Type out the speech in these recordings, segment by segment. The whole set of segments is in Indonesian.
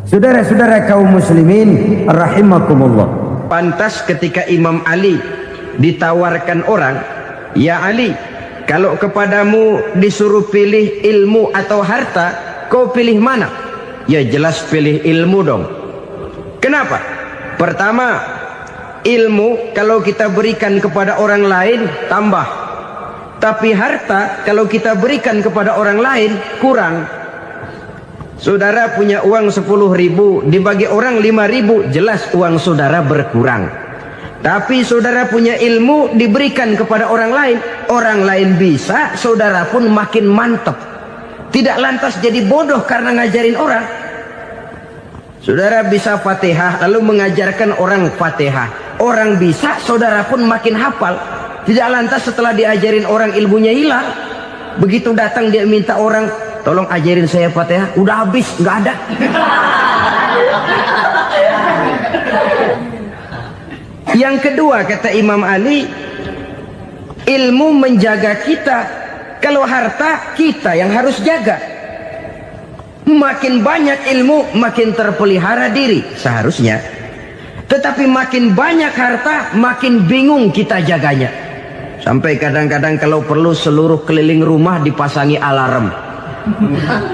Saudara-saudara kaum muslimin rahimakumullah. Pantas ketika Imam Ali ditawarkan orang, ya Ali, kalau kepadamu disuruh pilih ilmu atau harta, kau pilih mana? Ya jelas pilih ilmu dong. Kenapa? Pertama, ilmu kalau kita berikan kepada orang lain tambah, tapi harta kalau kita berikan kepada orang lain kurang. Saudara punya uang 10.000, dibagi orang 5.000, jelas uang saudara berkurang. Tapi saudara punya ilmu diberikan kepada orang lain bisa, saudara pun makin mantap. Tidak lantas jadi bodoh karena ngajarin orang. Saudara bisa Fatihah lalu mengajarkan orang Fatihah, orang bisa, saudara pun makin hafal. Tidak lantas setelah diajarin orang ilmunya hilang. Begitu datang dia minta orang, tolong ajarin saya Fatihah, udah habis, nggak ada. Yang kedua kata Imam Ali, ilmu menjaga kita. Kalau harta kita yang harus jaga. Makin banyak ilmu makin terpelihara diri seharusnya. Tetapi makin banyak harta makin bingung kita jaganya. Sampai kadang-kadang kalau perlu seluruh keliling rumah dipasangi alarm.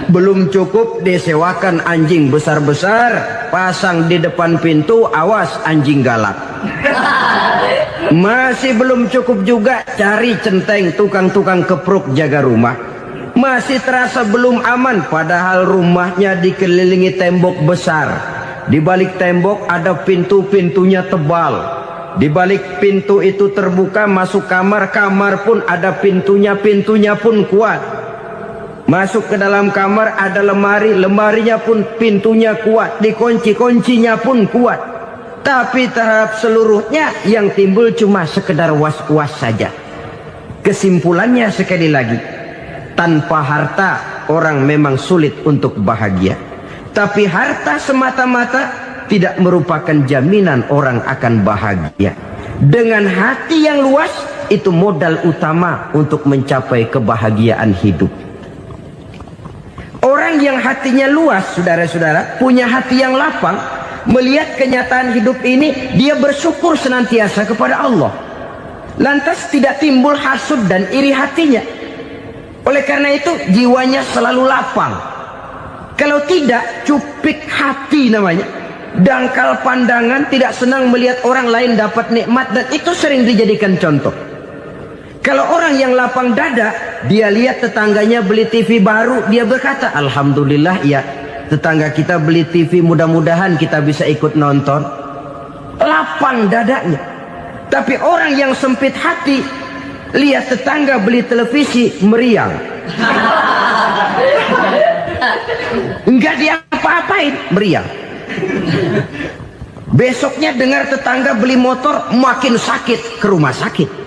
Belum cukup disewakan anjing besar-besar, pasang di depan pintu, awas anjing galak. Masih belum cukup juga cari centeng tukang-tukang kepruk jaga rumah. Masih terasa belum aman, padahal rumahnya dikelilingi tembok besar. Di balik tembok ada pintu-pintunya tebal. Di balik pintu itu terbuka masuk kamar, kamar pun ada pintunya, pintunya pun kuat. Masuk ke dalam kamar ada lemari, lemarinya pun pintunya kuat, dikunci, kuncinya pun kuat. Tapi terhadap seluruhnya yang timbul cuma sekedar was-was saja. Kesimpulannya sekali lagi, tanpa harta orang memang sulit untuk bahagia. Tapi harta semata-mata tidak merupakan jaminan orang akan bahagia. Dengan hati yang luas, itu modal utama untuk mencapai kebahagiaan hidup. Orang yang hatinya luas, saudara-saudara, punya hati yang lapang, melihat kenyataan hidup ini, dia bersyukur senantiasa kepada Allah. Lantas tidak timbul hasud dan iri hatinya. Oleh karena itu jiwanya selalu lapang. Kalau tidak, cupik hati namanya. Dangkal pandangan, tidak senang melihat orang lain dapat nikmat, dan itu sering dijadikan contoh. Kalau orang yang lapang dada, dia lihat tetangganya beli TV baru, dia berkata, alhamdulillah ya, tetangga kita beli TV, mudah-mudahan kita bisa ikut nonton. Lapang dadanya. Tapi orang yang sempit hati, lihat tetangga beli televisi, meriang. Enggak dia apa-apain, meriang. Besoknya dengar tetangga beli motor, makin sakit, ke rumah sakit.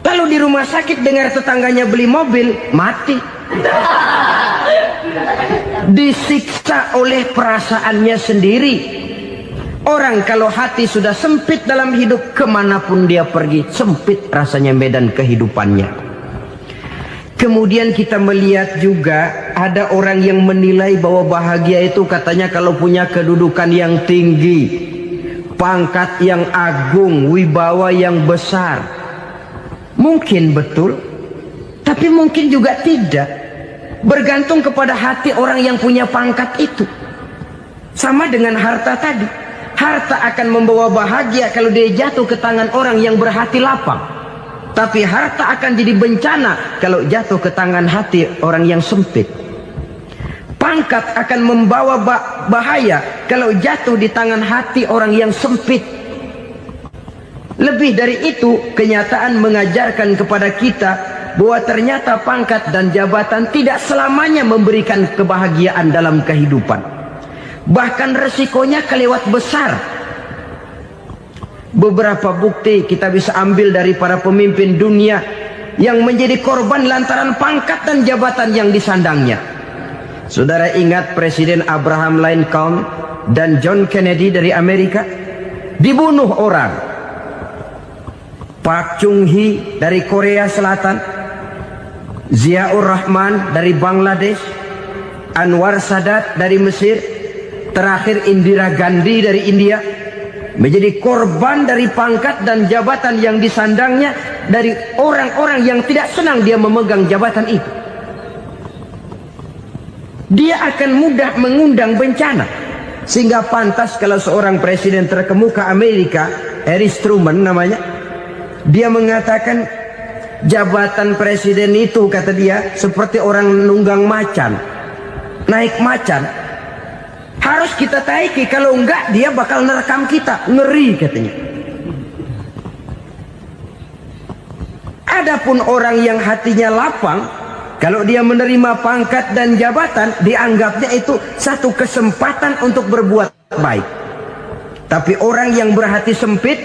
Lalu di rumah sakit dengar tetangganya beli mobil, mati. Disiksa oleh perasaannya sendiri. Orang kalau hati sudah sempit dalam hidup, kemanapun dia pergi, sempit rasanya medan kehidupannya. Kemudian kita melihat juga ada orang yang menilai bahwa bahagia itu katanya kalau punya kedudukan yang tinggi, pangkat yang agung, wibawa yang besar. Mungkin betul, tapi mungkin juga tidak. Bergantung kepada hati orang yang punya pangkat itu. Sama dengan harta tadi. Harta akan membawa bahagia kalau dia jatuh ke tangan orang yang berhati lapang. Tapi harta akan jadi bencana kalau jatuh ke tangan hati orang yang sempit. Pangkat akan membawa bahaya kalau jatuh di tangan hati orang yang sempit. Lebih dari itu, kenyataan mengajarkan kepada kita bahwa ternyata pangkat dan jabatan tidak selamanya memberikan kebahagiaan dalam kehidupan. Bahkan resikonya kelewat besar. Beberapa bukti kita bisa ambil dari para pemimpin dunia yang menjadi korban lantaran pangkat dan jabatan yang disandangnya. Saudara ingat Presiden Abraham Lincoln dan John Kennedy dari Amerika? Dibunuh orang. Park Chung-hee dari Korea Selatan, Ziaur Rahman dari Bangladesh, Anwar Sadat dari Mesir, terakhir Indira Gandhi dari India, menjadi korban dari pangkat dan jabatan yang disandangnya dari orang-orang yang tidak senang dia memegang jabatan itu. Dia akan mudah mengundang bencana, sehingga pantas kalau seorang presiden terkemuka Amerika, Harry Truman namanya, dia mengatakan jabatan presiden itu, kata dia, seperti orang nunggang macan, naik macan. Harus kita taiki, kalau enggak dia bakal nerekam kita, ngeri katanya. Adapun orang yang hatinya lapang, kalau dia menerima pangkat dan jabatan, dianggapnya itu satu kesempatan untuk berbuat baik. Tapi orang yang berhati sempit,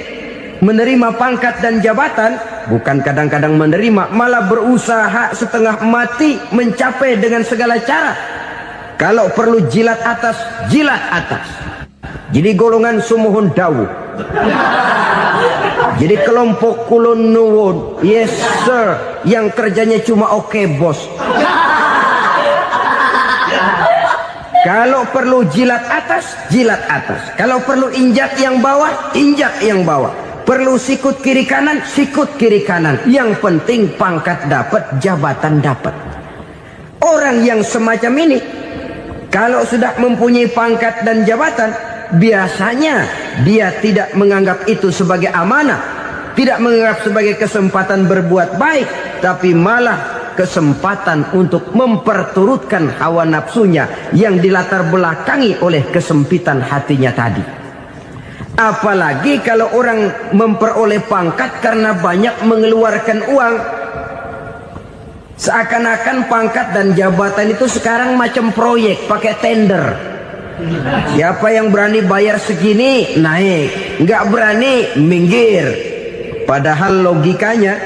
menerima pangkat dan jabatan, bukan kadang-kadang menerima, malah berusaha setengah mati mencapai dengan segala cara. Kalau perlu jilat atas, jilat atas. Jadi golongan sumuhun dawu. Jadi kelompok kulon nuwun, yes sir, yang kerjanya cuma oke bos. Kalau perlu jilat atas, jilat atas. Kalau perlu injak yang bawah, injak yang bawah. Perlu sikut kiri kanan, sikut kiri kanan. Yang penting pangkat dapat, jabatan dapat. Orang yang semacam ini, kalau sudah mempunyai pangkat dan jabatan, biasanya dia tidak menganggap itu sebagai amanah, tidak menganggap sebagai kesempatan berbuat baik, tapi malah kesempatan untuk memperturutkan hawa nafsunya yang dilatar belakangi oleh kesempitan hatinya tadi. Apalagi kalau orang memperoleh pangkat karena banyak mengeluarkan uang. Seakan-akan pangkat dan jabatan itu sekarang macam proyek, pakai tender. Siapa yang berani bayar segini, naik. Nggak berani, minggir. Padahal logikanya,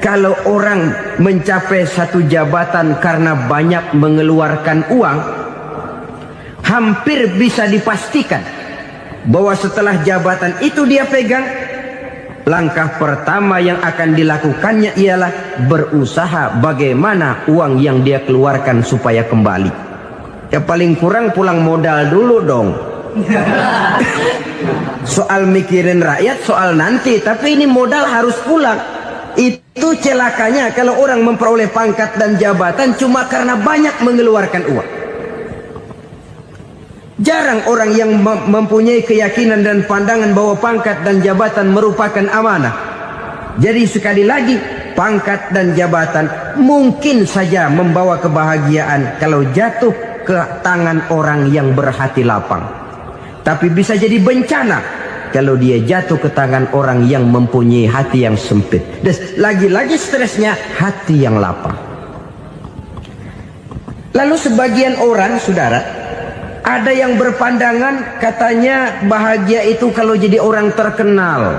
kalau orang mencapai satu jabatan karena banyak mengeluarkan uang, hampir bisa dipastikan bahwa setelah jabatan itu dia pegang, langkah pertama yang akan dilakukannya ialah berusaha bagaimana uang yang dia keluarkan supaya kembali. Ya paling kurang pulang modal dulu dong. Soal mikirin rakyat soal nanti, tapi ini modal harus pulang. Itu celakanya kalau orang memperoleh pangkat dan jabatan cuma karena banyak mengeluarkan uang. Jarang orang yang mempunyai keyakinan dan pandangan bahwa pangkat dan jabatan merupakan amanah. Jadi sekali lagi, pangkat dan jabatan mungkin saja membawa kebahagiaan kalau jatuh ke tangan orang yang berhati lapang. Tapi bisa jadi bencana kalau dia jatuh ke tangan orang yang mempunyai hati yang sempit. Dan lagi-lagi stresnya hati yang lapang. Lalu sebagian orang, saudara, ada yang berpandangan katanya bahagia itu kalau jadi orang terkenal,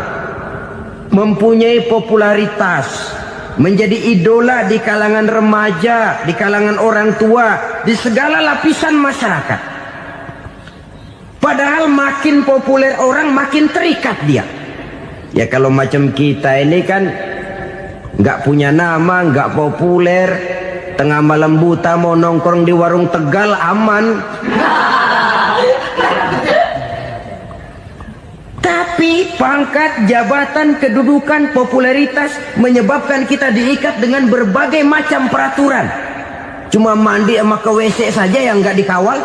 mempunyai popularitas, menjadi idola di kalangan remaja, di kalangan orang tua, di segala lapisan masyarakat. Padahal makin populer orang makin terikat dia. Ya kalau macam kita ini kan nggak punya nama, nggak populer, tengah malam buta mau nongkrong di warung Tegal aman. Tapi pangkat, jabatan, kedudukan, popularitas menyebabkan kita diikat dengan berbagai macam peraturan. Cuma mandi sama ke WC saja yang nggak dikawal.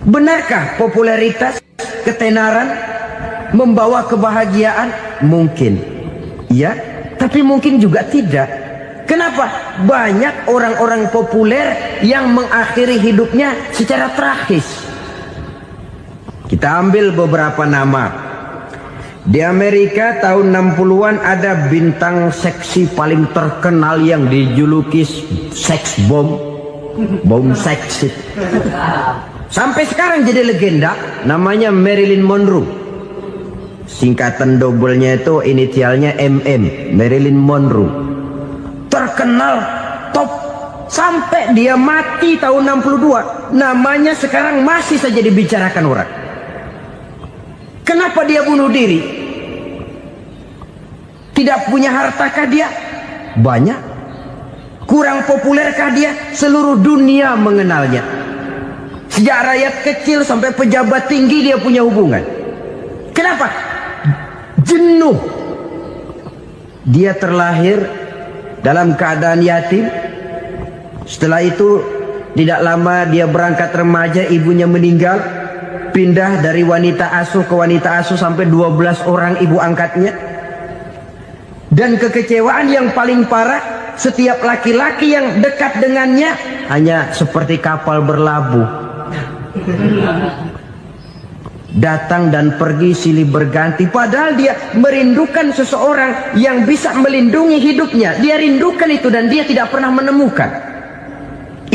Benarkah popularitas, ketenaran membawa kebahagiaan? Mungkin. Ya, tapi mungkin juga tidak. Kenapa? Banyak orang-orang populer yang mengakhiri hidupnya secara tragis. Kita ambil beberapa nama. Di Amerika tahun 60-an ada bintang seksi paling terkenal yang dijuluki seks bom. Bom seksi. Sampai sekarang jadi legenda, namanya Marilyn Monroe. Singkatan doublenya itu inisialnya MM, Marilyn Monroe. Terkenal, top, sampai dia mati tahun 62. Namanya sekarang masih saja dibicarakan orang. Kenapa dia bunuh diri? Tidak punya hartakah dia? Banyak. Kurang populerkah dia? Seluruh dunia mengenalnya. Sejak rakyat kecil sampai pejabat tinggi dia punya hubungan. Kenapa? Jenuh. Dia terlahir dalam keadaan yatim. Setelah itu tidak lama dia berangkat remaja, ibunya meninggal. Pindah dari wanita asuh ke wanita asuh sampai 12 orang ibu angkatnya. Dan kekecewaan yang paling parah, setiap laki-laki yang dekat dengannya hanya seperti kapal berlabuh. Datang dan pergi silih berganti. Padahal dia merindukan seseorang yang bisa melindungi hidupnya. Dia rindukan itu dan dia tidak pernah menemukan.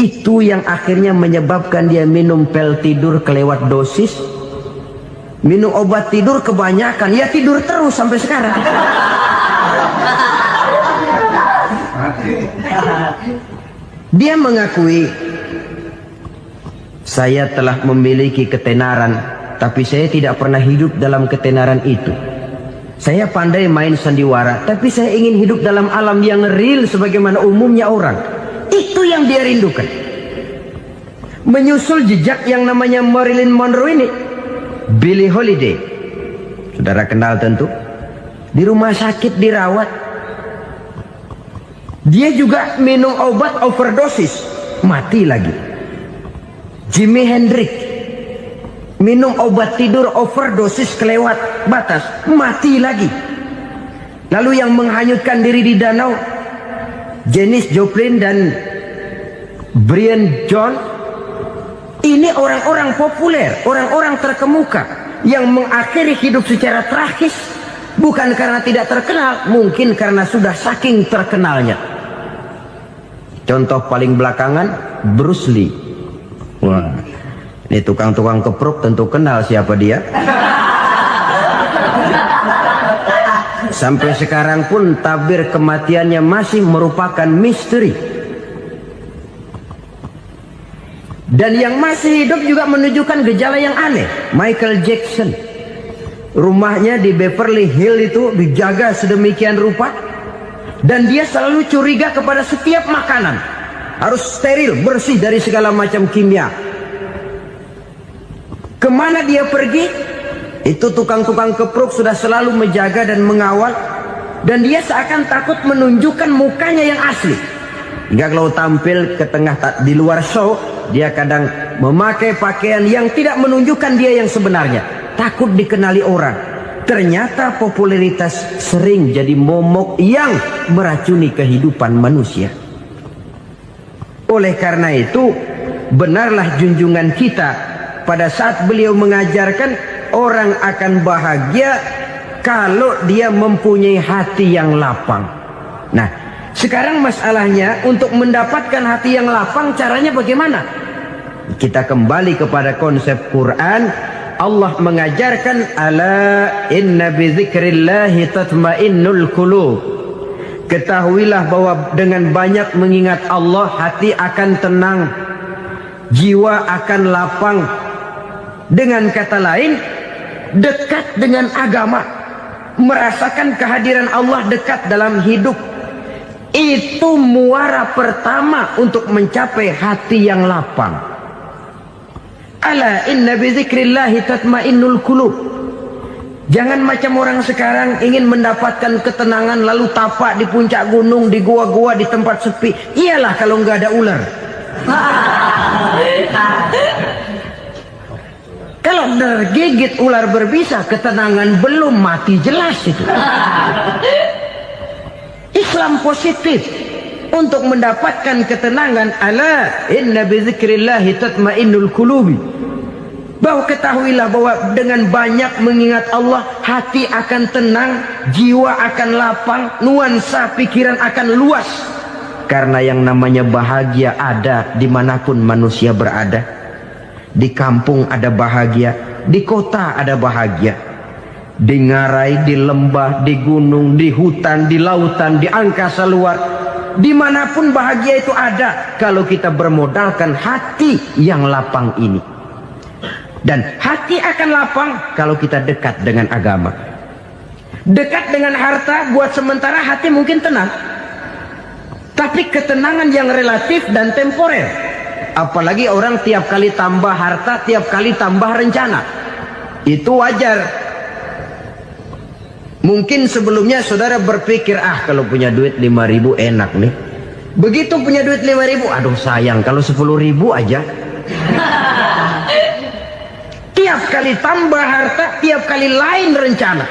Itu yang akhirnya menyebabkan dia minum pil tidur kelewat dosis. Minum obat tidur kebanyakan. Ya tidur terus sampai sekarang. Dia mengakui, saya telah memiliki ketenaran, tapi saya tidak pernah hidup dalam ketenaran itu. Saya pandai main sandiwara, tapi saya ingin hidup dalam alam yang real sebagaimana umumnya orang. Itu yang dia rindukan. Menyusul jejak yang namanya Marilyn Monroe ini, Billie Holiday, saudara kenal tentu. Di rumah sakit dirawat. Dia juga minum obat overdosis, mati lagi. Jimi Hendrix minum obat tidur overdosis kelewat batas, mati lagi. Lalu yang menghanyutkan diri di danau, Janis Joplin dan Brian John. Ini orang-orang populer, orang-orang terkemuka yang mengakhiri hidup secara tragis. Bukan karena tidak terkenal, mungkin karena sudah saking terkenalnya. Contoh paling belakangan, Bruce Lee. Wah, ini tukang-tukang kepruk tentu kenal siapa dia. Sampai sekarang pun tabir kematiannya masih merupakan misteri. Dan yang masih hidup juga menunjukkan gejala yang aneh. Michael Jackson, rumahnya di Beverly Hills itu dijaga sedemikian rupa, dan dia selalu curiga kepada setiap makanan harus steril, bersih dari segala macam kimia. Kemana dia pergi, itu tukang-tukang kepruk sudah selalu menjaga dan mengawal, dan dia seakan takut menunjukkan mukanya yang asli. Hingga kalau tampil ke tengah di luar show, dia kadang memakai pakaian yang tidak menunjukkan dia yang sebenarnya. Takut dikenali orang. Ternyata popularitas sering jadi momok yang meracuni kehidupan manusia. Oleh karena itu, benarlah junjungan kita pada saat beliau mengajarkan orang akan bahagia kalau dia mempunyai hati yang lapang. Nah, sekarang masalahnya untuk mendapatkan hati yang lapang, caranya bagaimana? Kita kembali kepada konsep Quran. Allah mengajarkan, ala inna bizikrillahi tatmainnul qulub. Ketahuilah bahwa dengan banyak mengingat Allah, hati akan tenang, jiwa akan lapang. Dengan kata lain, dekat dengan agama, merasakan kehadiran Allah dekat dalam hidup. Itu muara pertama untuk mencapai hati yang lapang. Ala inna bizikrillahi tatmainnul qulub. Jangan macam orang sekarang ingin mendapatkan ketenangan lalu tapak di puncak gunung, di gua-gua, di tempat sepi. Iyalah kalau nggak ada ular. Kalau tergigit ular berbisa, ketenangan belum, mati jelas itu. Islam positif untuk mendapatkan ketenangan. Ala inna bizikrillahi tatmainnul qulubi. Bahwa ketahuilah bahwa dengan banyak mengingat Allah, hati akan tenang, jiwa akan lapang, nuansa pikiran akan luas. Karena yang namanya bahagia ada dimanapun manusia berada. Di kampung ada bahagia, di kota ada bahagia. Di ngarai, di lembah, di gunung, di hutan, di lautan, di angkasa luar, dimanapun bahagia itu ada kalau kita bermodalkan hati yang lapang ini. Dan hati akan lapang kalau kita dekat dengan agama. Dekat dengan harta buat sementara hati mungkin tenang, tapi ketenangan yang relatif dan temporer. Apalagi orang tiap kali tambah harta, tiap kali tambah rencana. Itu wajar. Mungkin sebelumnya saudara berpikir, kalau punya duit 5.000 enak nih. Begitu punya duit 5.000, aduh sayang kalau 10.000 aja. Tiap kali tambah harta, tiap kali lain rencana.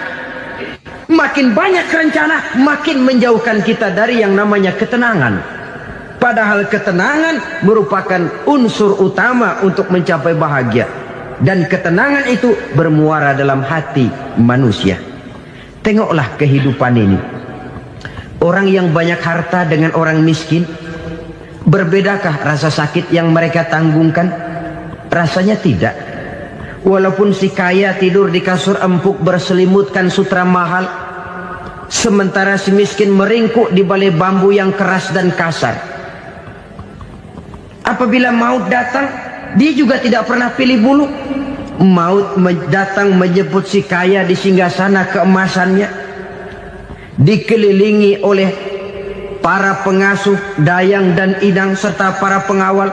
Makin banyak rencana, makin menjauhkan kita dari yang namanya ketenangan. Padahal ketenangan merupakan unsur utama untuk mencapai bahagia. Dan ketenangan itu bermuara dalam hati manusia. Tengoklah kehidupan ini. Orang yang banyak harta dengan orang miskin, berbedakah rasa sakit yang mereka tanggungkan? Rasanya tidak. Walaupun si kaya tidur di kasur empuk berselimutkan sutra mahal, sementara si miskin meringkuk di balai bambu yang keras dan kasar. Apabila maut datang, dia juga tidak pernah pilih bulu. Maut datang menjemput si kaya di singgasana keemasannya, dikelilingi oleh para pengasuh, dayang dan idang serta para pengawal.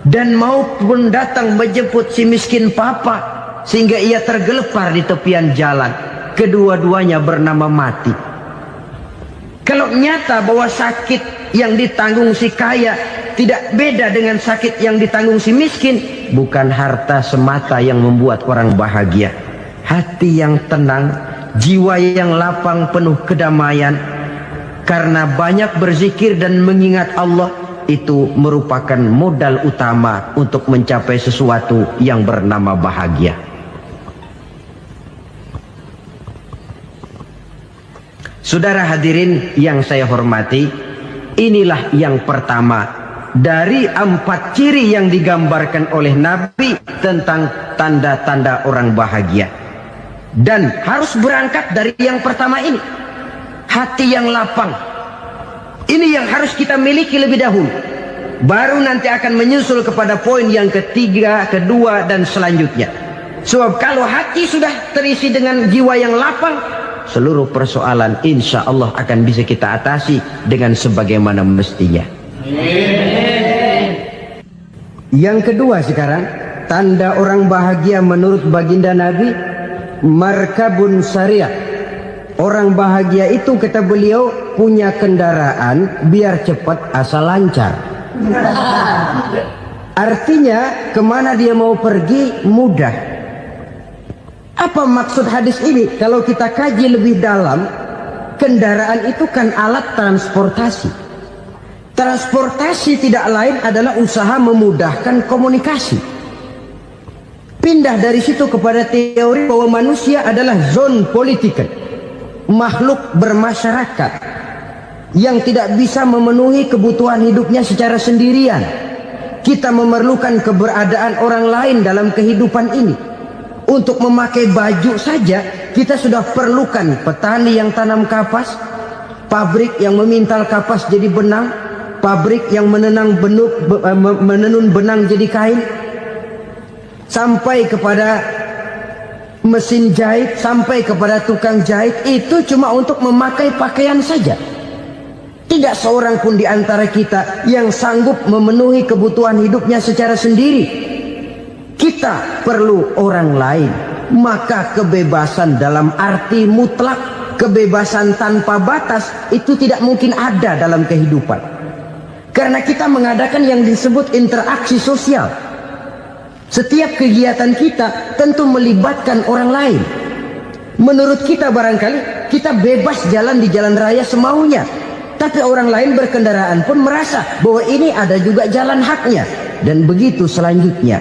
Dan maut pun datang menjemput si miskin papa, sehingga ia tergelepar di tepian jalan. Kedua-duanya bernama mati. Kalau nyata bahwa sakit yang ditanggung si kaya tidak beda dengan sakit yang ditanggung si miskin, bukan harta semata yang membuat orang bahagia. Hati yang tenang, jiwa yang lapang penuh kedamaian, karena banyak berzikir dan mengingat Allah, itu merupakan modal utama untuk mencapai sesuatu yang bernama bahagia. Saudara hadirin yang saya hormati, inilah yang pertama dari 4 ciri yang digambarkan oleh Nabi tentang tanda-tanda orang bahagia. Dan harus berangkat dari yang pertama ini, hati yang lapang. Ini yang harus kita miliki lebih dahulu, baru nanti akan menyusul kepada poin yang ketiga, kedua dan selanjutnya. Sebab kalau hati sudah terisi dengan jiwa yang lapang, seluruh persoalan insya Allah akan bisa kita atasi dengan sebagaimana mestinya. Yang kedua sekarang, tanda orang bahagia menurut baginda Nabi, markabun syariah. Orang bahagia itu, kata beliau, punya kendaraan biar cepat asal lancar. Artinya kemana dia mau pergi mudah. Apa maksud hadis ini? Kalau kita kaji lebih dalam, kendaraan itu kan alat transportasi. Transportasi tidak lain adalah usaha memudahkan komunikasi. Pindah dari situ kepada teori bahwa manusia adalah zon political, makhluk bermasyarakat yang tidak bisa memenuhi kebutuhan hidupnya secara sendirian. Kita memerlukan keberadaan orang lain dalam kehidupan ini. Untuk memakai baju saja kita sudah perlukan petani yang tanam kapas, pabrik yang memintal kapas jadi benang, pabrik yang menenun benang jadi kain, sampai kepada mesin jahit, sampai kepada tukang jahit. Itu cuma untuk memakai pakaian saja. Tidak seorang pun di antara kita yang sanggup memenuhi kebutuhan hidupnya secara sendiri. Kita perlu orang lain. Maka kebebasan dalam arti mutlak, kebebasan tanpa batas, itu tidak mungkin ada dalam kehidupan. Karena kita mengadakan yang disebut interaksi sosial. Setiap kegiatan kita tentu melibatkan orang lain. Menurut kita barangkali kita bebas jalan di jalan raya semaunya, tapi orang lain berkendaraan pun merasa bahwa ini ada juga jalan haknya, dan begitu selanjutnya.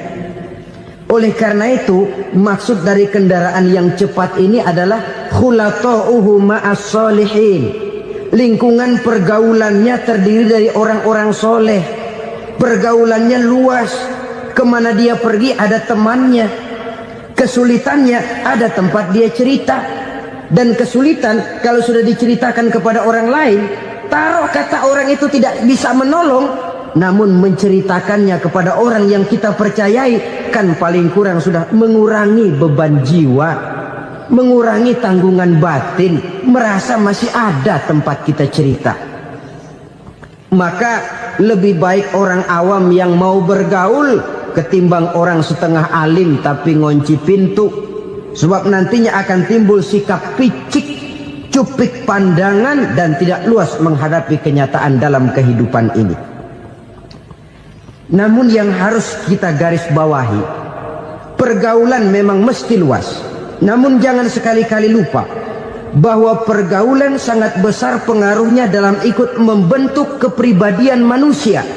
Oleh karena itu, maksud dari kendaraan yang cepat ini adalah khulato'uhu ma'as solihin. Lingkungan pergaulannya terdiri dari orang-orang soleh. Pergaulannya luas. Kemana dia pergi ada temannya. Kesulitannya ada tempat dia cerita. Dan kesulitan kalau sudah diceritakan kepada orang lain, taruh kata orang itu tidak bisa menolong, namun menceritakannya kepada orang yang kita percayai, kan paling kurang sudah mengurangi beban jiwa. mengurangi tanggungan batin, merasa masih ada tempat kita cerita. Maka lebih baik orang awam yang mau bergaul ketimbang orang setengah alim tapi ngunci pintu. Sebab nantinya akan timbul sikap picik, cupik pandangan, dan tidak luas menghadapi kenyataan dalam kehidupan ini. Namun yang harus kita garis bawahi, pergaulan memang mesti luas. Namun jangan sekali-kali lupa bahwa pergaulan sangat besar pengaruhnya dalam ikut membentuk kepribadian manusia.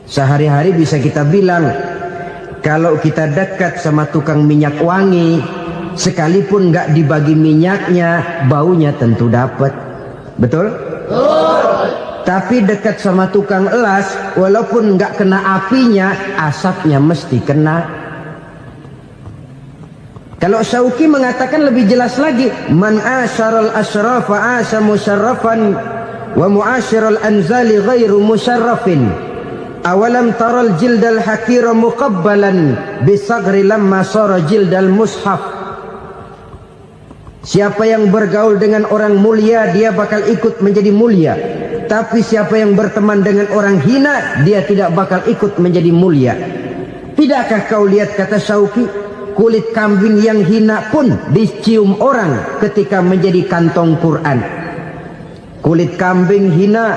Sehari-hari bisa kita bilang, kalau kita dekat sama tukang minyak wangi, sekalipun nggak dibagi minyaknya, baunya tentu dapat. Betul? Tapi dekat sama tukang elas, walaupun nggak kena apinya, asapnya mesti kena. Kalau Syauqi mengatakan lebih jelas lagi, man asyaral asyrafa asa musyarrafan wa muasyiral anzali ghairu musyarrafin. Awalam taral jildal hakira muqabbalan bisagri lamma sara jildal mushaf. Siapa yang bergaul dengan orang mulia, dia bakal ikut menjadi mulia. Tapi siapa yang berteman dengan orang hina, dia tidak bakal ikut menjadi mulia. Tidakkah kau lihat, kata Syauqi, kulit kambing yang hina pun dicium orang ketika menjadi kantong Quran. Kulit kambing hina,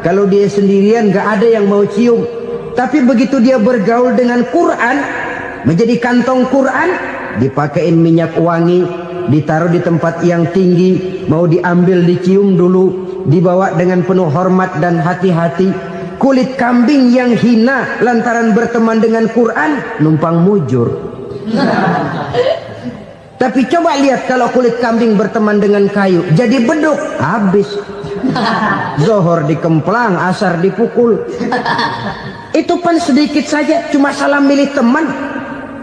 kalau dia sendirian gak ada yang mau cium. Tapi begitu dia bergaul dengan Quran, menjadi kantong Quran, dipakein minyak wangi, ditaruh di tempat yang tinggi, mau diambil dicium dulu, dibawa dengan penuh hormat dan hati-hati. Kulit kambing yang hina lantaran berteman dengan Quran, numpang mujur. Tapi coba lihat kalau kulit kambing berteman dengan kayu, jadi beduk, habis. Zohor dikemplang, asar dipukul. Itu pun sedikit saja, cuma salah milih teman.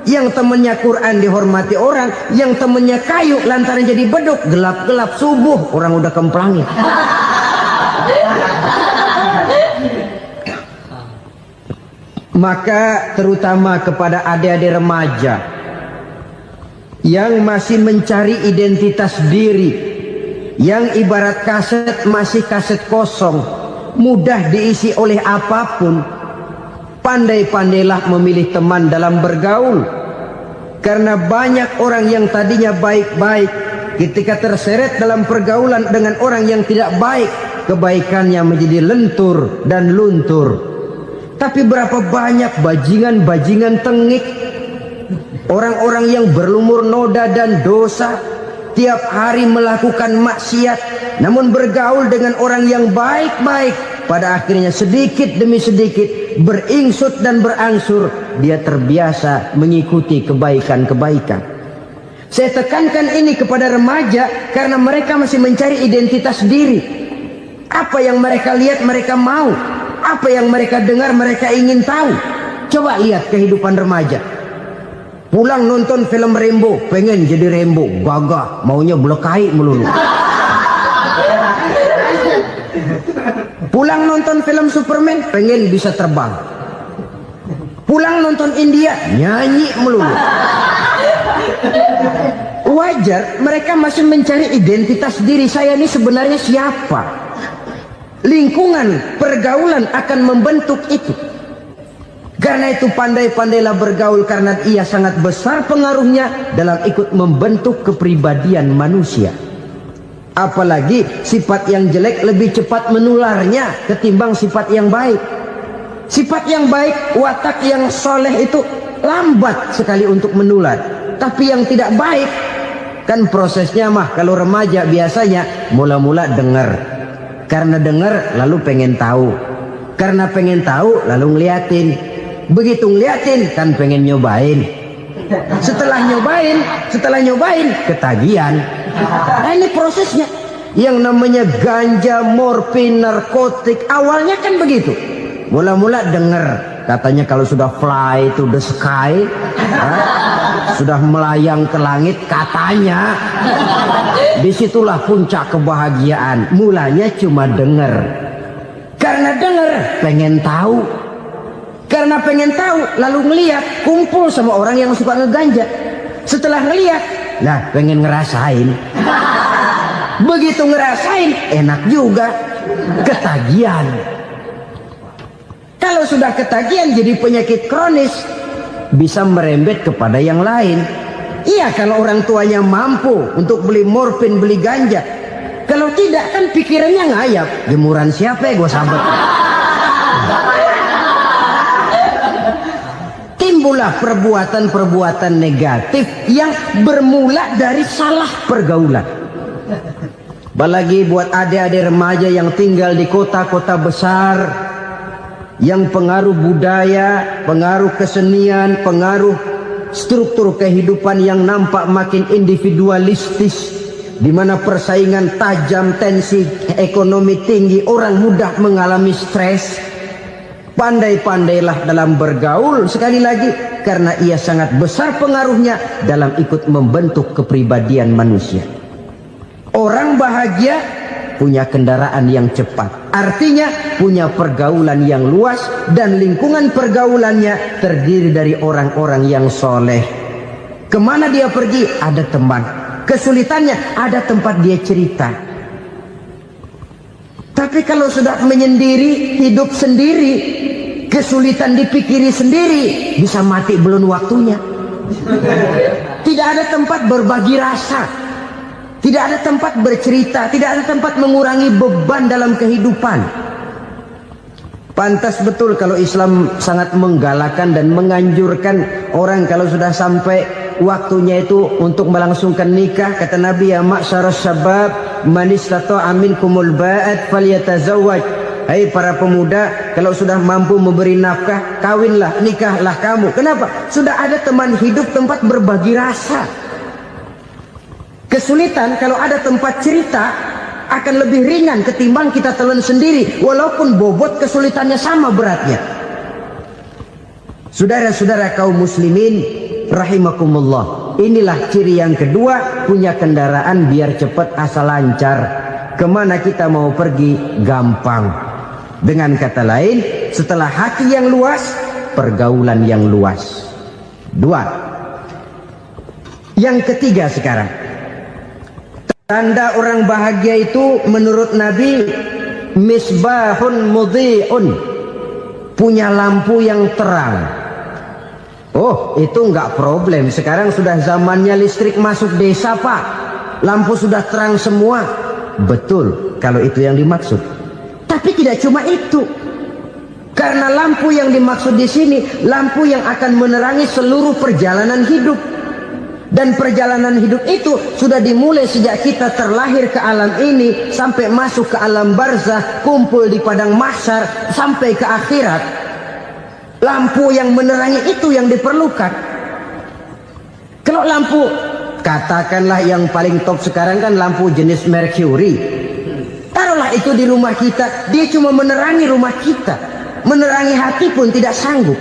Yang temannya Quran dihormati orang, yang temannya kayu lantaran jadi beduk, gelap-gelap subuh orang udah kemplangin. Maka terutama kepada adik-adik remaja yang masih mencari identitas diri, yang ibarat kaset masih kaset kosong, mudah diisi oleh apapun, pandai-pandailah memilih teman dalam bergaul. Karena banyak orang yang tadinya baik-baik, ketika terseret dalam pergaulan dengan orang yang tidak baik, kebaikannya menjadi lentur dan luntur. Tapi berapa banyak bajingan-bajingan tengik, orang-orang yang berlumur noda dan dosa, tiap hari melakukan maksiat, namun bergaul dengan orang yang baik-baik, pada akhirnya sedikit demi sedikit beringsut dan berangsur dia terbiasa mengikuti kebaikan-kebaikan. Saya tekankan ini kepada remaja karena mereka masih mencari identitas diri. Apa yang mereka lihat mereka mau, apa yang mereka dengar mereka ingin tahu. Coba lihat kehidupan remaja. Pulang nonton film Rambo, pengen jadi Rambo, gagah, maunya belekai melulu. Pulang nonton film Superman, pengen bisa terbang. Pulang nonton India, nyanyi melulu. Wajar, mereka masih mencari identitas diri. Saya ini sebenarnya siapa? Lingkungan, pergaulan akan membentuk itu. Karena itu pandai-pandailah bergaul, karena ia sangat besar pengaruhnya dalam ikut membentuk kepribadian manusia. Apalagi sifat yang jelek lebih cepat menularnya ketimbang sifat yang baik. Sifat yang baik, watak yang soleh itu lambat sekali untuk menular. Tapi yang tidak baik, kan prosesnya mah kalau remaja biasanya mula-mula dengar. Karena dengar lalu pengen tahu. Karena pengen tahu lalu ngeliatin. Begitu ngeliatin kan pengen nyobain. Setelah nyobain ketagihan. Nah, ini prosesnya. Yang namanya ganja, morfin, narkotik, awalnya kan begitu. Mula-mula dengar, katanya kalau sudah fly to the sky, sudah melayang ke langit, katanya disitulah puncak kebahagiaan. Mulanya cuma dengar. Karena dengar pengen tahu. Karena pengen tahu lalu ngeliat, kumpul sama orang yang suka ngeganja. Setelah ngeliat Nah, pengen ngerasain. Begitu ngerasain, enak juga. Ketagihan. Kalau sudah ketagihan jadi penyakit kronis, bisa merembet kepada yang lain. Iya, kalau orang tuanya mampu untuk beli morfin, beli ganja. Kalau tidak kan pikirannya ngayap. Jemuran siapa ya gue sambet. Timbullah perbuatan-perbuatan negatif yang bermula dari salah pergaulan. Apalagi buat adik-adik remaja yang tinggal di kota-kota besar, yang pengaruh budaya, pengaruh kesenian, pengaruh struktur kehidupan yang nampak makin individualistis, di mana persaingan tajam, tensi ekonomi tinggi, orang mudah mengalami stres. Pandai-pandailah dalam bergaul, sekali lagi, karena ia sangat besar pengaruhnya dalam ikut membentuk kepribadian manusia. Orang bahagia punya kendaraan yang cepat, artinya punya pergaulan yang luas, dan lingkungan pergaulannya terdiri dari orang-orang yang soleh. Kemana dia pergi ada teman, kesulitannya ada tempat dia cerita. Tapi kalau sudah menyendiri, hidup sendiri, kesulitan dipikiri sendiri, bisa mati belum waktunya. Tidak ada tempat berbagi rasa, tidak ada tempat bercerita, tidak ada tempat mengurangi beban dalam kehidupan. Pantas betul kalau Islam sangat menggalakkan dan menganjurkan orang kalau sudah sampai waktunya itu untuk melangsungkan nikah. Kata Nabi, ya ma'syaras syabab man istata'a minkumul ba'at falyatazawwaj. Hai para pemuda, kalau sudah mampu memberi nafkah, kawinlah, nikahlah kamu. Kenapa? Sudah ada teman hidup, tempat berbagi rasa. Kesulitan kalau ada tempat cerita akan lebih ringan ketimbang kita telan sendiri, walaupun bobot kesulitannya sama beratnya. Saudara-saudara kaum muslimin rahimakumullah, inilah ciri yang kedua, punya kendaraan biar cepat asal lancar. Kemana kita mau pergi gampang. Dengan kata lain, setelah hati yang luas, pergaulan yang luas. Dua. Yang ketiga sekarang, tanda orang bahagia itu menurut Nabi, misbahun mudhi'un, punya lampu yang terang. Oh, itu enggak problem. Sekarang sudah zamannya listrik masuk desa, Pak. Lampu sudah terang semua. Betul, kalau itu yang dimaksud. Tapi tidak cuma itu. Karena lampu yang dimaksud di sini, lampu yang akan menerangi seluruh perjalanan hidup. Dan perjalanan hidup itu sudah dimulai sejak kita terlahir ke alam ini, sampai masuk ke alam barzah, kumpul di padang mahsyar, sampai ke akhirat. Lampu yang menerangi itu yang diperlukan. Kalau lampu, katakanlah yang paling top sekarang kan lampu jenis Mercury. Taruhlah itu di rumah kita, dia cuma menerangi rumah kita, menerangi hati pun tidak sanggup.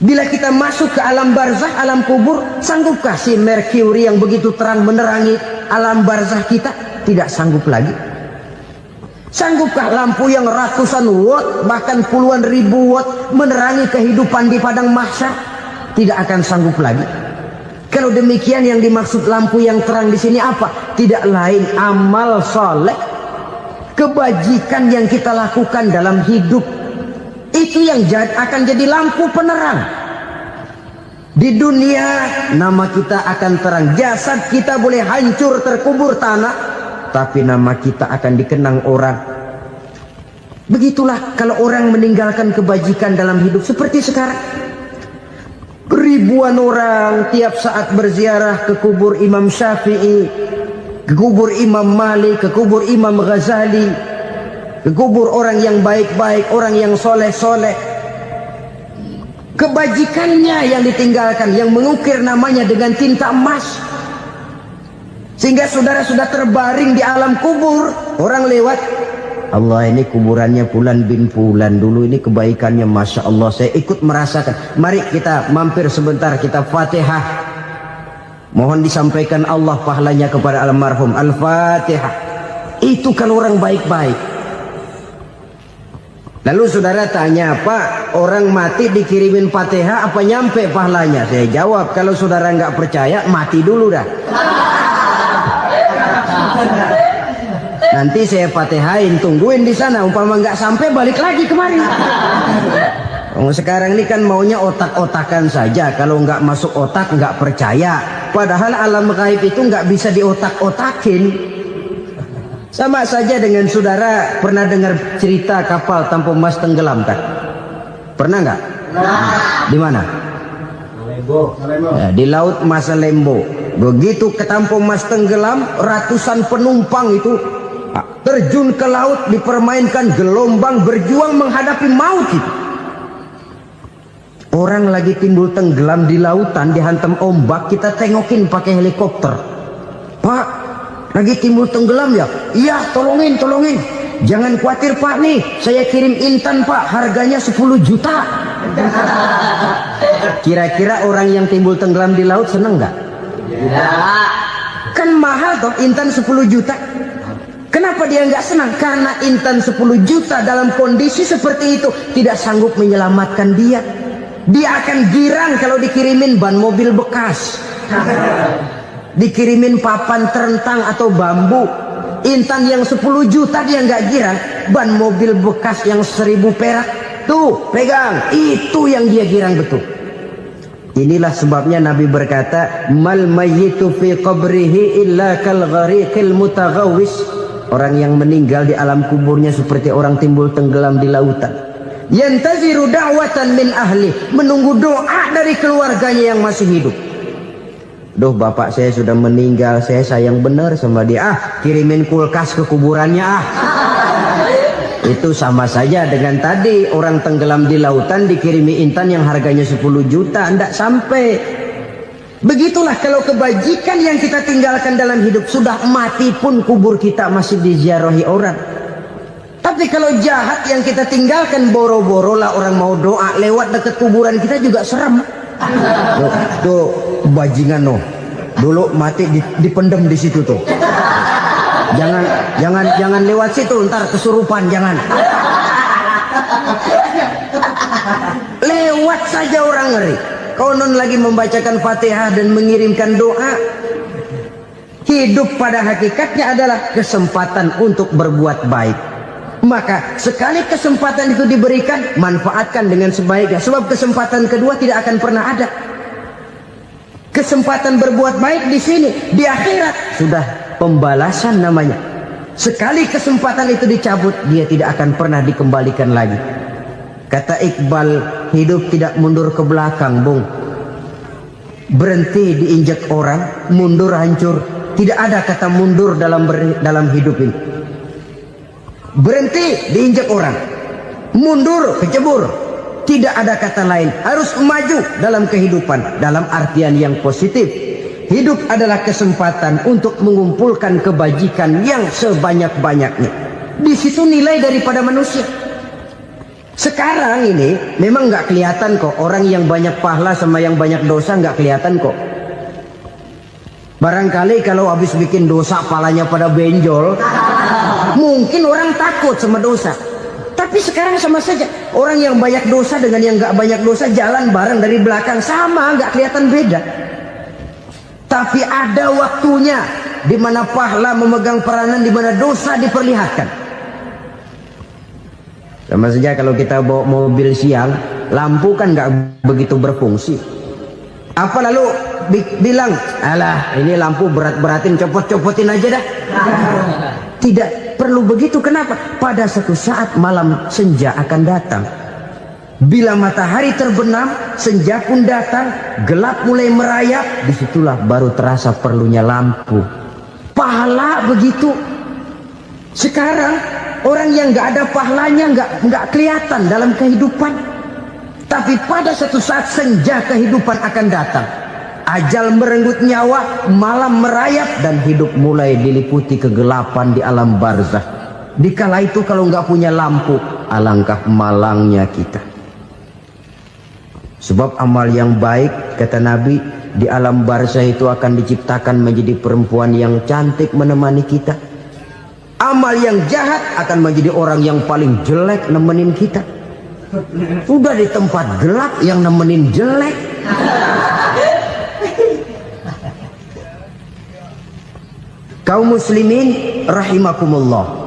Bila kita masuk ke alam barzah, alam kubur, sanggupkah si Mercury yang begitu terang menerangi alam barzah kita? Tidak sanggup lagi. Sanggupkah lampu yang ratusan watt, bahkan puluhan ribu watt menerangi kehidupan di padang mahsyar? Tidak akan sanggup lagi. Kalau demikian, yang dimaksud lampu yang terang di sini apa? Tidak lain amal soleh, kebajikan yang kita lakukan dalam hidup. Itu yang akan jadi lampu penerang. Di dunia nama kita akan terang. Jasad kita boleh hancur terkubur tanah, tapi nama kita akan dikenang orang. Begitulah kalau orang meninggalkan kebajikan dalam hidup seperti sekarang. Ribuan orang tiap saat berziarah ke kubur Imam Syafi'i, ke kubur Imam Malik, ke kubur Imam Ghazali, ke kubur orang yang baik-baik, orang yang soleh-soleh. Kebajikannya yang ditinggalkan, yang mengukir namanya dengan tinta emas. Sehingga saudara sudah terbaring di alam kubur, orang lewat, Allah, ini kuburannya Fulan bin Fulan, dulu ini kebaikannya Masya Allah, saya ikut merasakan. Mari kita mampir sebentar, kita Fatihah. Mohon disampaikan Allah pahalanya kepada almarhum. Al-Fatihah. Itu kalau orang baik-baik. Lalu saudara tanya, Pak, orang mati dikirimin Fatihah apa nyampe pahalanya? Saya jawab, kalau saudara nggak percaya, mati dulu dah. Nanti saya Fatihain, tungguin di sana. Umpama nggak sampai, balik lagi kemari. Sekarang ini kan maunya otak-otakan saja. Kalau nggak masuk otak, nggak percaya. Padahal alam gaib itu nggak bisa diotak-otakin. Sama saja dengan saudara pernah dengar cerita kapal tanpa emas tenggelam kan? Pernah nggak? Di mana? Ya, di laut Masalembo. Begitu ke tanpa emas tenggelam, ratusan penumpang itu terjun ke laut, dipermainkan gelombang, berjuang menghadapi maut itu. Orang lagi timbul tenggelam di lautan, dihantam ombak, kita tengokin pakai helikopter. Pak, lagi timbul tenggelam ya? Iya, tolongin. Jangan khawatir Pak nih, saya kirim intan Pak, harganya 10 juta. Kira-kira orang yang timbul tenggelam di laut seneng nggak? Tidak. Kan mahal toh intan 10 juta. Kenapa dia nggak senang? Karena intan 10 juta dalam kondisi seperti itu tidak sanggup menyelamatkan dia. Dia akan girang kalau dikirimin ban mobil bekas, dikirimin papan terentang atau bambu. Intan yang 10 juta dia nggak girang. Ban mobil bekas yang 1000 perak, tuh pegang, itu yang dia girang betul. Inilah sebabnya Nabi berkata, mal mayyitu fi qabrihi illa kal ghariqil mutaghawwis. Orang yang meninggal di alam kuburnya seperti orang timbul tenggelam di lautan. Yantaziru da'watan min ahli, menunggu doa dari keluarganya yang masih hidup. Duh, bapak saya sudah meninggal, saya sayang benar sama dia. Kirimin kulkas ke kuburannya Itu sama saja dengan tadi orang tenggelam di lautan dikirimi intan yang harganya 10 juta, ndak sampai. Begitulah kalau kebajikan yang kita tinggalkan dalam hidup, sudah mati pun kubur kita masih diziarahi orang. Tapi kalau jahat yang kita tinggalkan, boro-boro lah orang mau doa lewat dekat kuburan kita juga serem. Tuh bajingan no, dulu mati dipendem di situ tuh. Jangan lewat situ, ntar kesurupan, jangan. Lewat saja orang ngeri. Konon lagi membacakan Fatihah dan mengirimkan doa. Hidup pada hakikatnya adalah kesempatan untuk berbuat baik. Maka sekali kesempatan itu diberikan, manfaatkan dengan sebaiknya. Sebab kesempatan kedua tidak akan pernah ada. Kesempatan berbuat baik di sini, di akhirat sudah pembalasan namanya. Sekali kesempatan itu dicabut, dia tidak akan pernah dikembalikan lagi. Kata Iqbal, hidup tidak mundur ke belakang, Bung. Berhenti diinjak orang, mundur hancur. Tidak ada kata mundur dalam hidup ini. Berhenti diinjak orang, mundur kecebur. Tidak ada kata lain. Harus maju dalam kehidupan, dalam artian yang positif. Hidup adalah kesempatan untuk mengumpulkan kebajikan yang sebanyak-banyaknya. Di situ nilai daripada manusia. Sekarang ini memang nggak kelihatan kok, orang yang banyak pahala sama yang banyak dosa nggak kelihatan kok. Barangkali kalau habis bikin dosa palanya pada benjol, mungkin orang takut sama dosa. Tapi sekarang sama saja, orang yang banyak dosa dengan yang nggak banyak dosa jalan bareng dari belakang, sama, nggak kelihatan beda. Tapi ada waktunya di mana pahala memegang peranan, di mana dosa diperlihatkan. Sama saja kalau kita bawa mobil siang, lampu kan nggak begitu berfungsi. Apa lalu bilang, alah ini lampu berat-beratin, copot-copotin aja dah. Tidak perlu begitu. Kenapa? Pada satu saat malam senja akan datang. Bila matahari terbenam, senja pun datang, gelap mulai merayap, disitulah baru terasa perlunya lampu. Pahala begitu. Sekarang orang yang nggak ada pahalanya nggak kelihatan dalam kehidupan. Tapi pada satu saat senja kehidupan akan datang. Ajal merenggut nyawa, malam merayap, dan hidup mulai diliputi kegelapan di alam barzakh. Dikala itu kalau nggak punya lampu, alangkah malangnya kita. Sebab amal yang baik, kata Nabi, di alam barzakh itu akan diciptakan menjadi perempuan yang cantik menemani kita. Amal yang jahat akan menjadi orang yang paling jelek nemenin kita. Udah di tempat gelap yang nemenin jelek. Kaum muslimin rahimakumullah.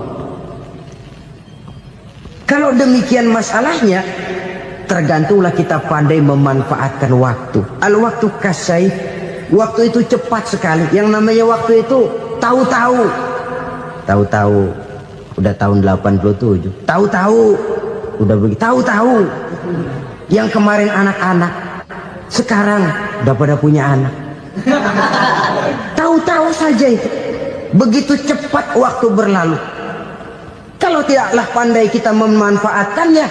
Kalau demikian masalahnya, tergantunglah kita pandai memanfaatkan waktu. Al-waktu kasayf. Waktu itu cepat sekali. Yang namanya waktu itu tahu-tahu. Tahu-tahu udah tahun 87. Tahu-tahu udah begitu. Tahu-tahu yang kemarin anak-anak sekarang udah pada punya anak. Tahu-tahu saja itu. Begitu cepat waktu berlalu. Kalau tidaklah pandai kita memanfaatkannya,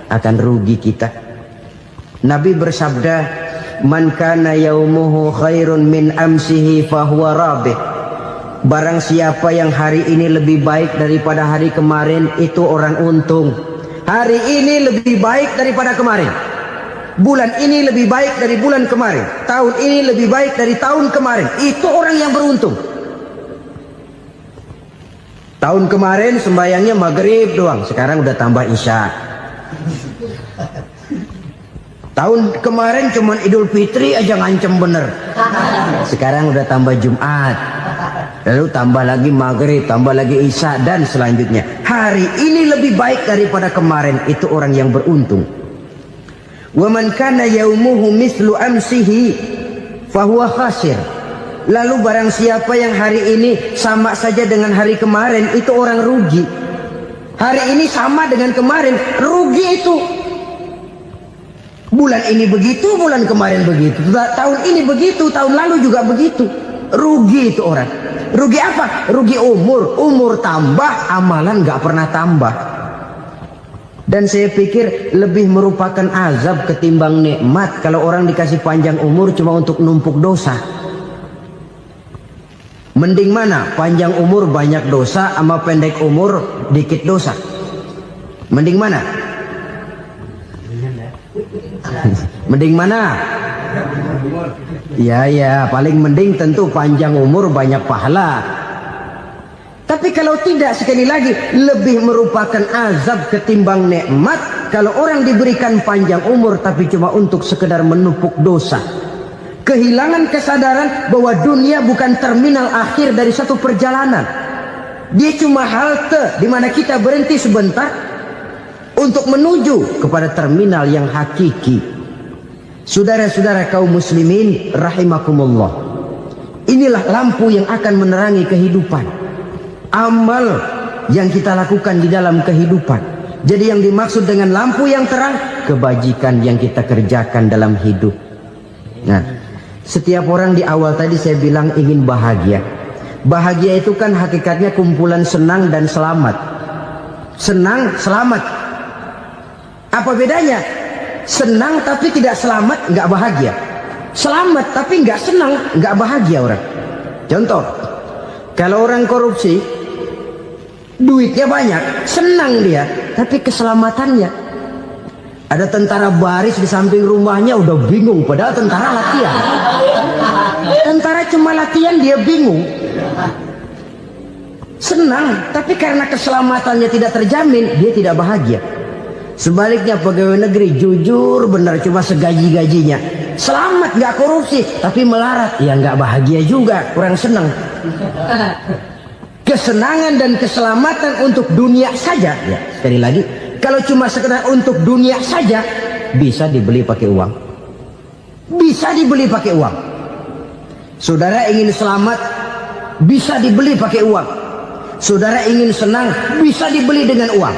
akan rugi kita. Nabi bersabda, "Man kana yaumuhu khairun min amsihi fahuwa rabih." Barang siapa yang hari ini lebih baik daripada hari kemarin, itu orang untung. Hari ini lebih baik daripada kemarin. Bulan ini lebih baik dari bulan kemarin. Tahun ini lebih baik dari tahun kemarin. Itu orang yang beruntung. Tahun kemarin sembayangnya maghrib doang, sekarang udah tambah isya. Tahun kemarin cuman Idul Fitri aja ngancem bener, sekarang udah tambah Jumat, lalu tambah lagi maghrib, tambah lagi isya, dan selanjutnya. Hari ini lebih baik daripada kemarin, itu orang yang beruntung. Wa man kana yaumuhu mislu amsihi fahuwa khasir. Lalu barang siapa yang hari ini sama saja dengan hari kemarin, itu orang rugi. Hari ini sama dengan kemarin, rugi itu. Bulan ini begitu, bulan kemarin begitu. Tahun ini begitu, tahun lalu juga begitu. Rugi itu orang. Rugi apa? Rugi umur. Umur tambah, amalan gak pernah tambah. Dan saya pikir lebih merupakan azab ketimbang nikmat kalau orang dikasih panjang umur cuma untuk numpuk dosa. Mending mana? Panjang umur banyak dosa sama pendek umur dikit dosa? Mending mana? Mending mana? Ya, paling mending tentu panjang umur banyak pahala. Tapi kalau tidak, sekali lagi, lebih merupakan azab ketimbang nikmat kalau orang diberikan panjang umur tapi cuma untuk sekedar menumpuk dosa. Kehilangan kesadaran bahwa dunia bukan terminal akhir dari satu perjalanan. Dia cuma halte di mana kita berhenti sebentar untuk menuju kepada terminal yang hakiki. Saudara-saudara kaum muslimin rahimakumullah. Inilah lampu yang akan menerangi kehidupan. Amal yang kita lakukan di dalam kehidupan. Jadi yang dimaksud dengan lampu yang terang, kebajikan yang kita kerjakan dalam hidup. Nah, setiap orang di awal tadi saya bilang ingin bahagia. Bahagia itu kan hakikatnya kumpulan senang dan selamat. Senang, selamat. Apa bedanya? Senang tapi tidak selamat, nggak bahagia. Selamat tapi nggak senang, nggak bahagia orang. Contoh, kalau orang korupsi, duitnya banyak, senang dia, tapi keselamatannya. Ada tentara baris di samping rumahnya udah bingung, padahal tentara latihan. Tentara cuma latihan, dia bingung. Senang, tapi karena keselamatannya tidak terjamin, dia tidak bahagia. Sebaliknya pegawai negeri jujur benar, cuma segaji-gajinya. Selamat, nggak korupsi, tapi melarat, ya nggak bahagia juga, kurang senang. Kesenangan dan keselamatan untuk dunia saja, ya sekali lagi. Kalau cuma sekedar untuk dunia saja, bisa dibeli pakai uang. Bisa dibeli pakai uang. Saudara ingin selamat, bisa dibeli pakai uang. Saudara ingin senang, bisa dibeli dengan uang.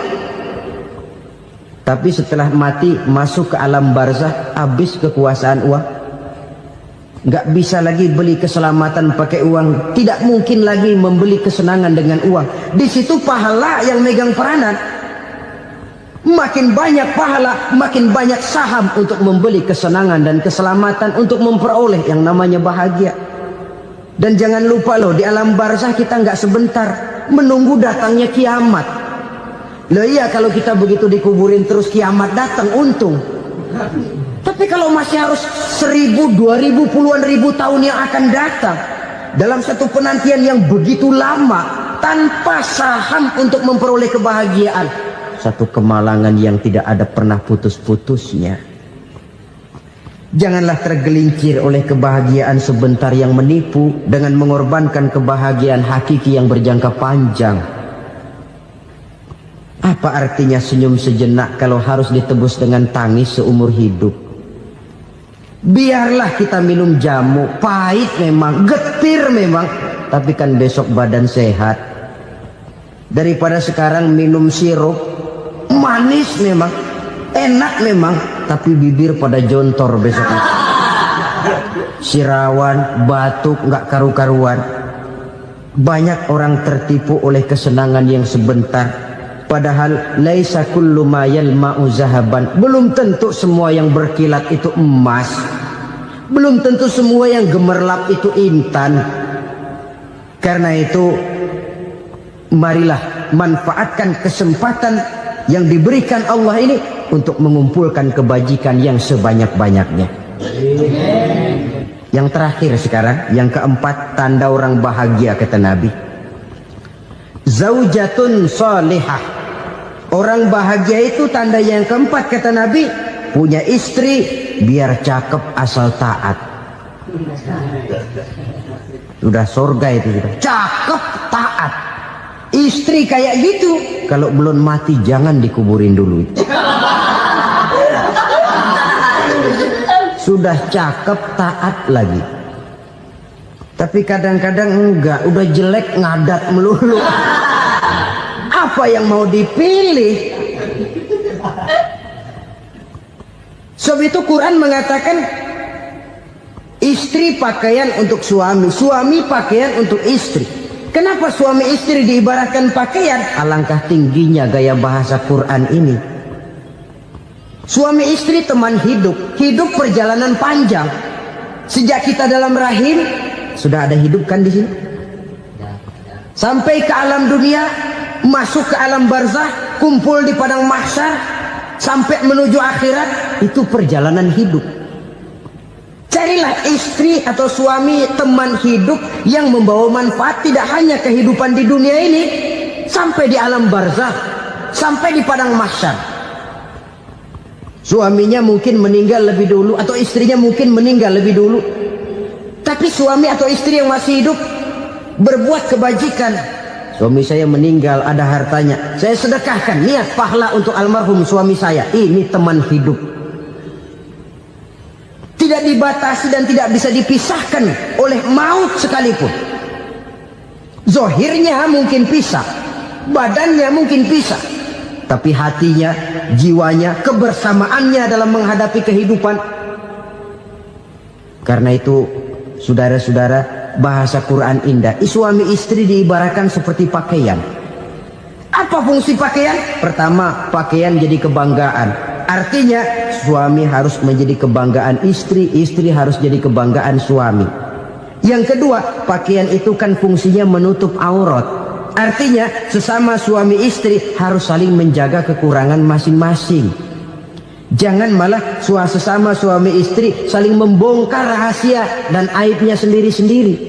Tapi setelah mati, masuk ke alam barzah, habis kekuasaan uang. Nggak bisa lagi beli keselamatan pakai uang. Tidak mungkin lagi membeli kesenangan dengan uang. Di situ pahala yang megang peranan. Makin banyak pahala, makin banyak saham untuk membeli kesenangan dan keselamatan, untuk memperoleh yang namanya bahagia. Dan jangan lupa loh, di alam barzah kita nggak sebentar, menunggu datangnya kiamat. Loh iya, kalau kita begitu dikuburin terus kiamat datang, untung. Tapi kalau masih harus 1000, 2000, puluhan ribu tahun yang akan datang, dalam satu penantian yang begitu lama, tanpa saham untuk memperoleh kebahagiaan. Satu kemalangan yang tidak ada pernah putus-putusnya. Janganlah tergelincir oleh kebahagiaan sebentar yang menipu dengan mengorbankan kebahagiaan hakiki yang berjangka panjang. Apa artinya senyum sejenak kalau harus ditebus dengan tangis seumur hidup? Biarlah kita minum jamu, pahit memang, getir memang, tapi kan besok badan sehat. Daripada sekarang minum sirup, manis memang, enak memang, tapi bibir pada jontor besoknya. Sirawan, batuk, nggak karu-karuan. Banyak orang tertipu oleh kesenangan yang sebentar. Padahal laisa kullu ma yalma'u zahaban. Belum tentu semua yang berkilat itu emas. Belum tentu semua yang gemerlap itu intan. Karena itu marilah manfaatkan kesempatan yang diberikan Allah ini untuk mengumpulkan kebajikan yang sebanyak-banyaknya. Yang terakhir sekarang, yang keempat, tanda orang bahagia kata Nabi. Zaujatun salihah. Orang bahagia itu tanda yang keempat kata Nabi, punya istri biar cakep asal taat. Sudah surga itu sudah. Cakep taat. Istri kayak gitu, kalau belum mati jangan dikuburin dulu. Sudah cakep taat lagi. Tapi kadang-kadang enggak, udah jelek ngadat melulu. Apa yang mau dipilih? Sebab itu Quran mengatakan istri pakaian untuk suami, suami pakaian untuk istri. Kenapa suami istri diibaratkan pakaian? Alangkah tingginya gaya bahasa Quran ini. Suami istri teman hidup, hidup perjalanan panjang. Sejak kita dalam rahim sudah ada hidup kan di sini. Sampai ke alam dunia, masuk ke alam barzah, kumpul di padang mahsyar, sampai menuju akhirat, itu perjalanan hidup. Carilah istri atau suami teman hidup yang membawa manfaat tidak hanya kehidupan di dunia ini, sampai di alam barzah, sampai di padang mahsyar. Suaminya mungkin meninggal lebih dulu atau istrinya mungkin meninggal lebih dulu, tapi suami atau istri yang masih hidup berbuat kebajikan. Suami saya meninggal, ada hartanya, saya sedekahkan, niat pahala untuk almarhum suami saya. Ini teman hidup. Tidak dibatasi dan tidak bisa dipisahkan oleh maut sekalipun. Zohirnya mungkin pisah, badannya mungkin pisah, tapi hatinya, jiwanya, kebersamaannya dalam menghadapi kehidupan. Karena itu, saudara-saudara, bahasa Quran indah. Suami istri diibaratkan seperti pakaian. Apa fungsi pakaian? Pertama, pakaian jadi kebanggaan. Artinya suami harus menjadi kebanggaan istri, istri harus jadi kebanggaan suami. Yang kedua, pakaian itu kan fungsinya menutup aurat. Artinya sesama suami istri harus saling menjaga kekurangan masing-masing. Jangan malah sesama suami istri saling membongkar rahasia dan aibnya sendiri-sendiri.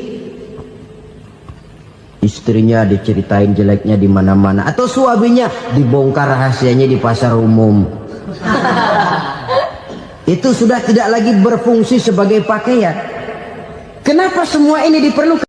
Istrinya diceritain jeleknya di mana-mana, atau suaminya dibongkar rahasianya di pasar umum. Itu sudah tidak lagi berfungsi sebagai pakaian. Kenapa semua ini diperlukan?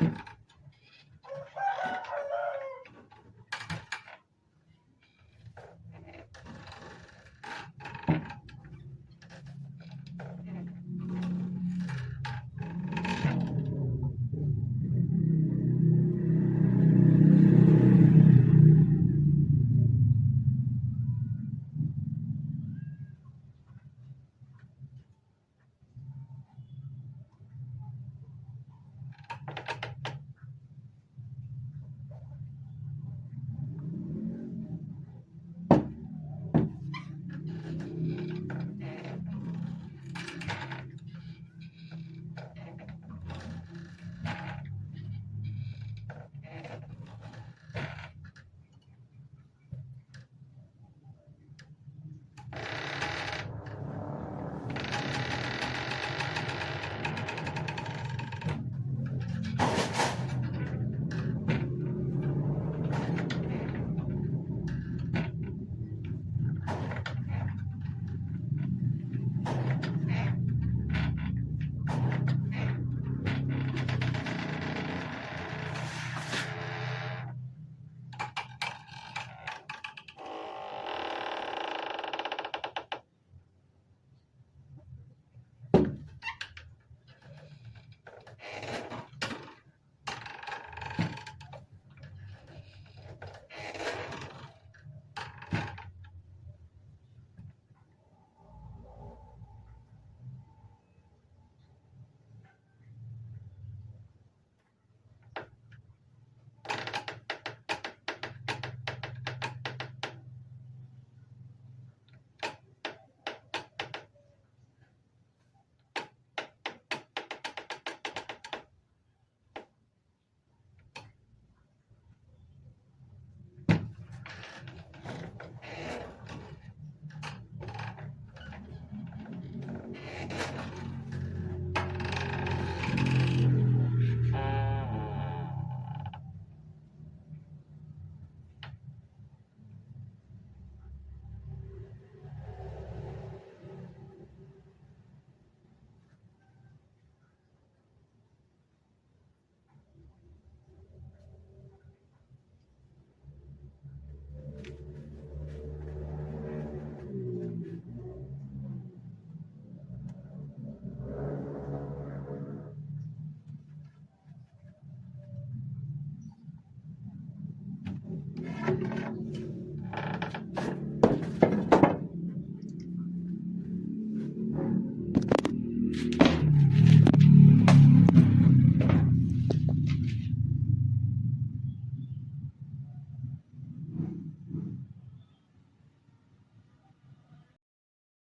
Allah.